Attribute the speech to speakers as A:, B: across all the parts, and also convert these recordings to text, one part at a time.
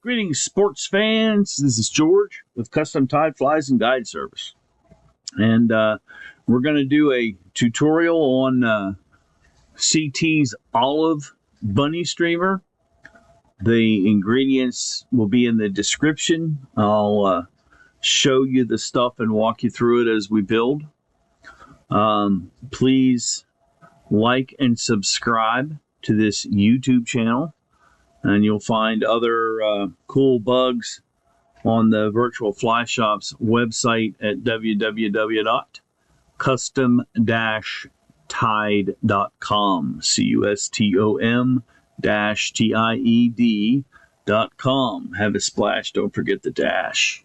A: Greetings, sports fans. This is George with Custom Tied Flies and Guide Service. And we're going to do a tutorial on CT's Olive Bunny Streamer. The ingredients will be in the description. I'll show you the stuff and walk you through it as we build. Please like and subscribe to this YouTube channel. And you'll find other cool bugs on the Virtual Fly Shop's website at www.custom-tied.com. custom-tied.com. Have a splash. Don't forget the dash.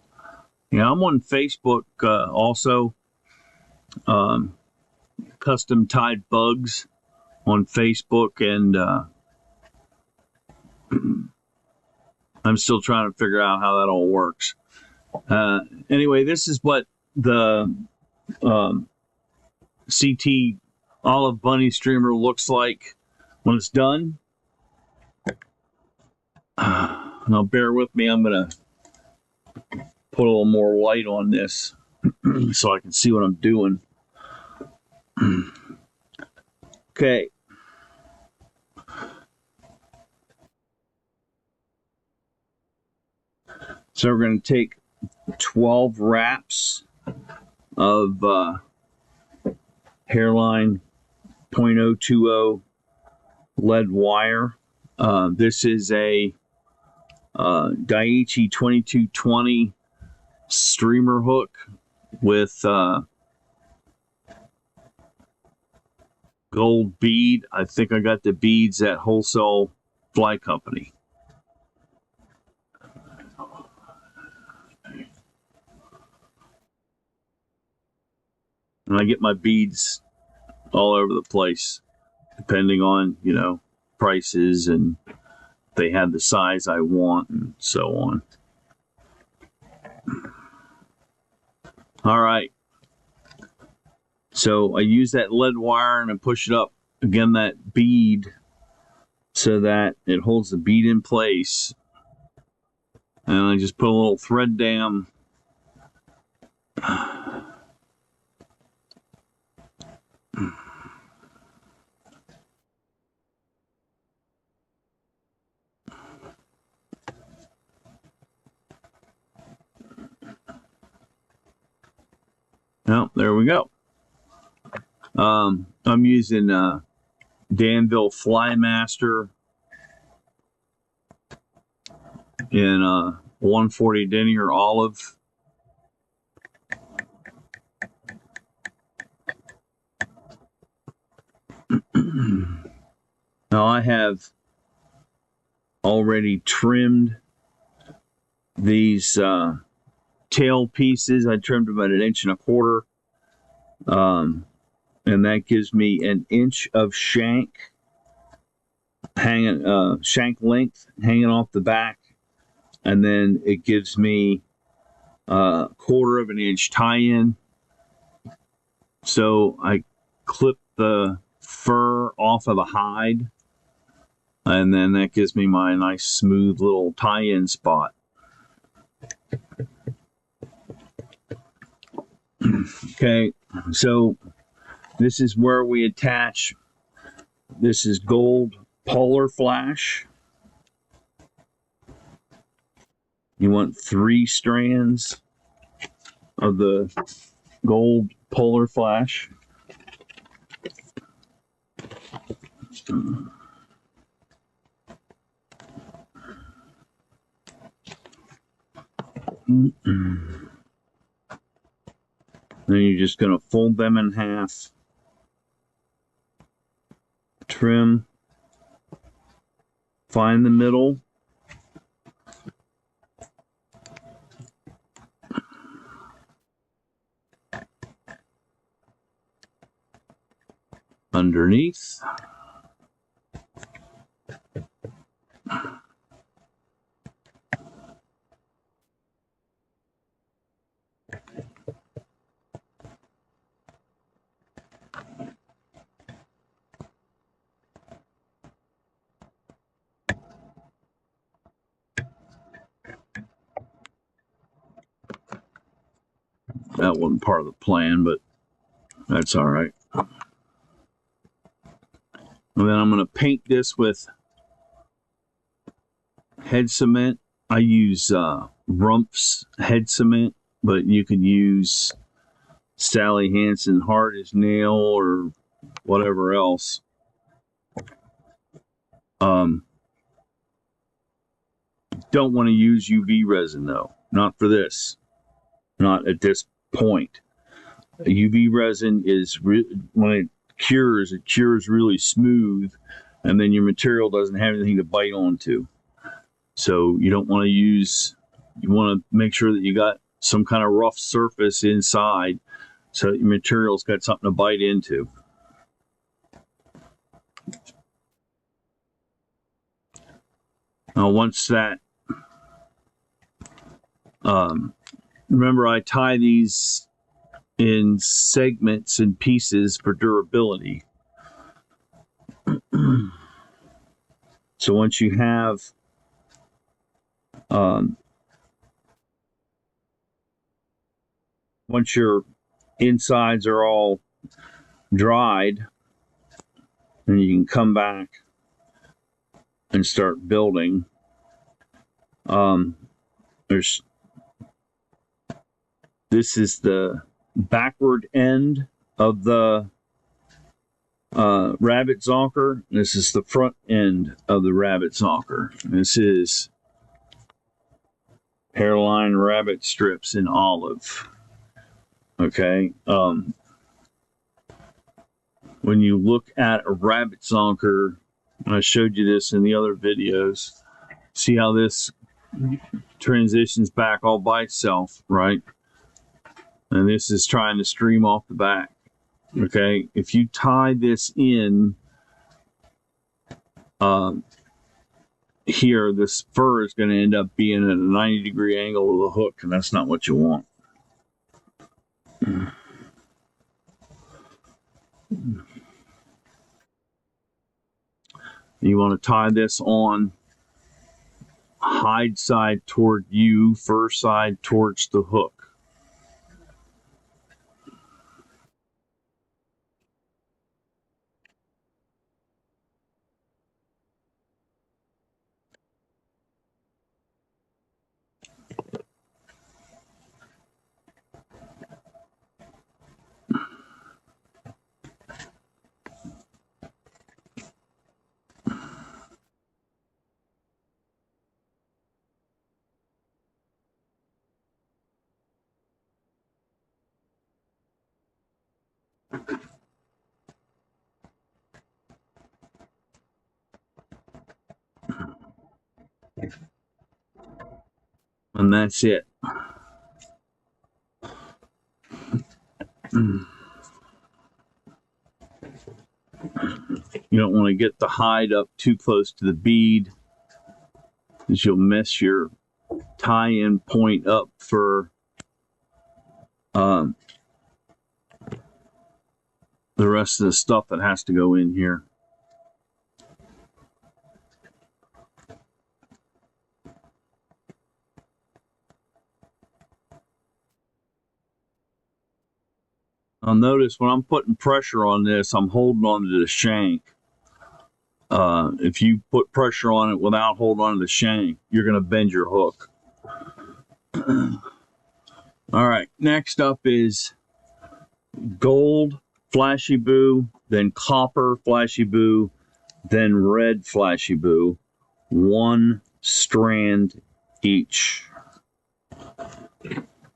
A: Yeah, I'm on Facebook also. Custom Tied Bugs on Facebook, and I'm still trying to figure out how that all works. Anyway, this is what the CT Olive Bunny Streamer looks like when it's done. Now, bear with me. I'm going to put a little more light on this so I can see what I'm doing. Okay. So we're going to take 12 wraps of Hareline 0.020 lead wire. This is a Daiichi 2220 streamer hook with gold bead. I think I got the beads at Wholesale Fly Company. And I get my beads all over the place, depending on, prices and if they have the size I want and so on. All right. So I use that lead wire and I push it up again, that bead, so that it holds the bead in place. And I just put a little thread down. Well, there we go. I'm using Danville Flymaster in 140 denier olive. Now I have already trimmed these tail pieces. I trimmed about 1.25 inches. And that gives me 1 inch of shank hanging, shank length hanging off the back. And then it gives me 1/4 inch tie-in. So I clip the fur off of the hide, and then that gives me my nice smooth little tie-in spot. Okay, so this is where we attach. This is gold polar flash. You want 3 strands of the gold polar flash. Then you're just going to fold them in half, trim, find the middle, underneath, that wasn't part of the plan, but that's all right. And then I'm going to paint this with head cement. I use Rumpf's head cement, but you could use Sally Hansen hard as nail or whatever else. Don't want to use UV resin though, not for this, not at this point. UV resin is when it cures really smooth, and then your material doesn't have anything to bite onto. So you don't want to use, you want to make sure that you got some kind of rough surface inside so that your material's got something to bite into. Now once that, remember I tie these in segments and pieces for durability. So once you have once your insides are all dried, then you can come back and start building. This is the backward end of the rabbit zonker. This is the front end of the rabbit zonker. This is Hareline rabbit strips in olive. Okay. When you look at a rabbit zonker, and I showed you this in the other videos, see how this transitions back all by itself, right? And this is trying to stream off the back. Okay, if you tie this in here, this fur is going to end up being at a 90-degree angle with a hook, and that's not what you want. You want to tie this on hide side toward you, fur side towards the hook. And that's it. You don't want to get the hide up too close to the bead, because you'll mess your tie-in point up for the rest of the stuff that has to go in here. Now notice when I'm putting pressure on this, I'm holding on to the shank. If you put pressure on it without holding on to the shank, you're going to bend your hook. All right, next up is gold Flashybou, then copper Flashybou, then red Flashybou, 1 strand each.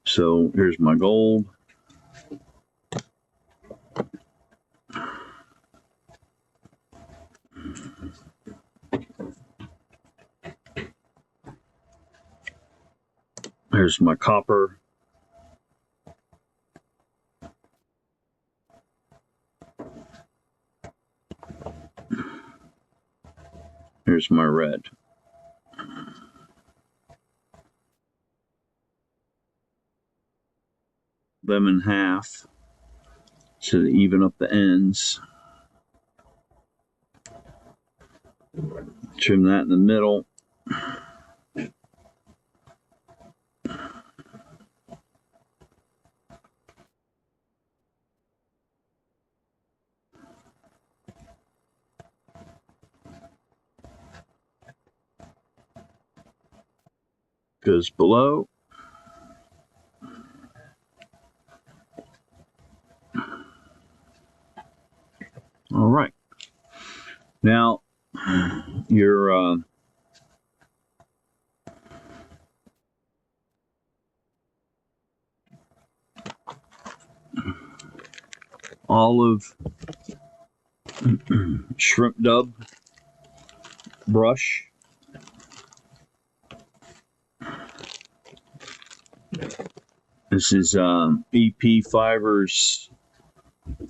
A: So here's my gold. Here's my copper. Here's my red. Them in half to even up the ends. Trim that in the middle. goes below. All right. Now, your olive shrimp dub brush. This is EP Fibers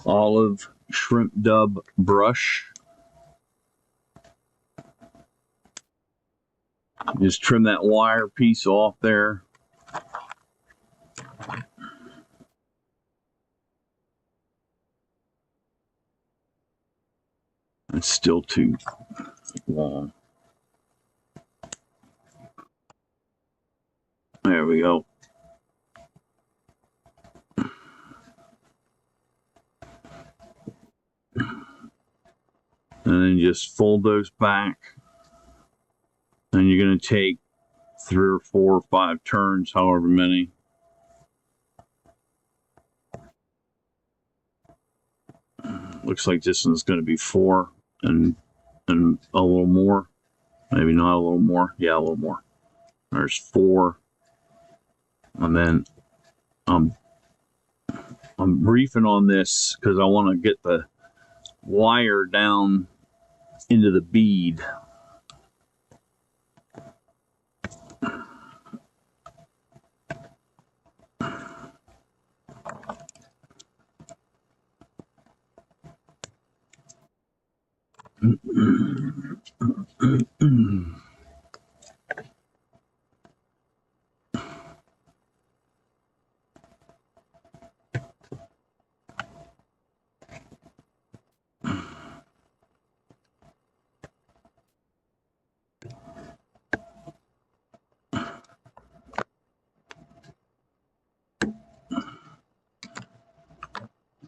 A: olive shrimp dub brush. Just trim that wire piece off there. It's still too long. There we go. And then just fold those back. And you're going to take 3 or 4 or 5 turns, however many. Looks like this one's going to be 4 and a little more. Maybe not a little more. Yeah, a little more. There's 4. And then I'm reefing on this because I want to get the wire down into the bead.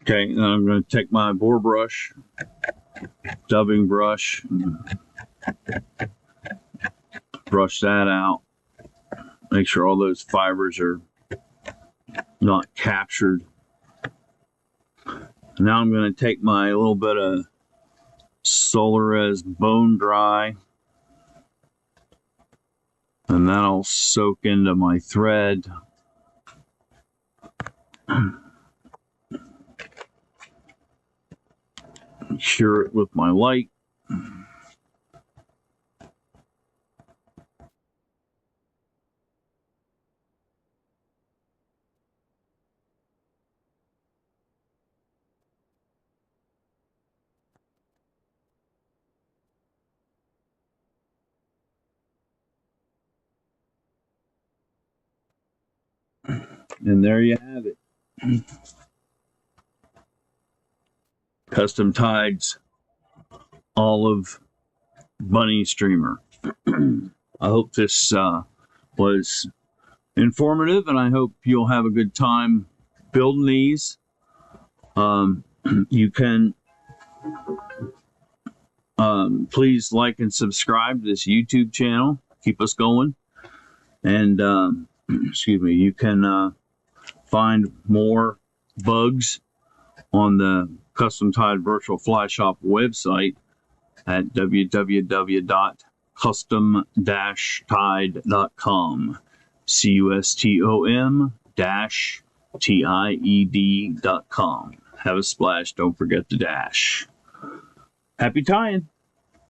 A: Okay, now I'm going to take my bore brush, dubbing brush, brush that out. Make sure all those fibers are not captured. Now I'm going to take my little bit of Solares Bone Dry, and that'll soak into my thread. Cure it with my light. And there you have it. Custom Tied's olive bunny streamer. I hope this was informative, and I hope you'll have a good time building these. You can please like and subscribe to this YouTube channel. Keep us going. And excuse me, you can find more bugs on the Custom Tied Virtual Fly Shop website at www.custom-tied.com. CUSTOM-TIED.com. Have a splash. Don't forget the dash. Happy tying.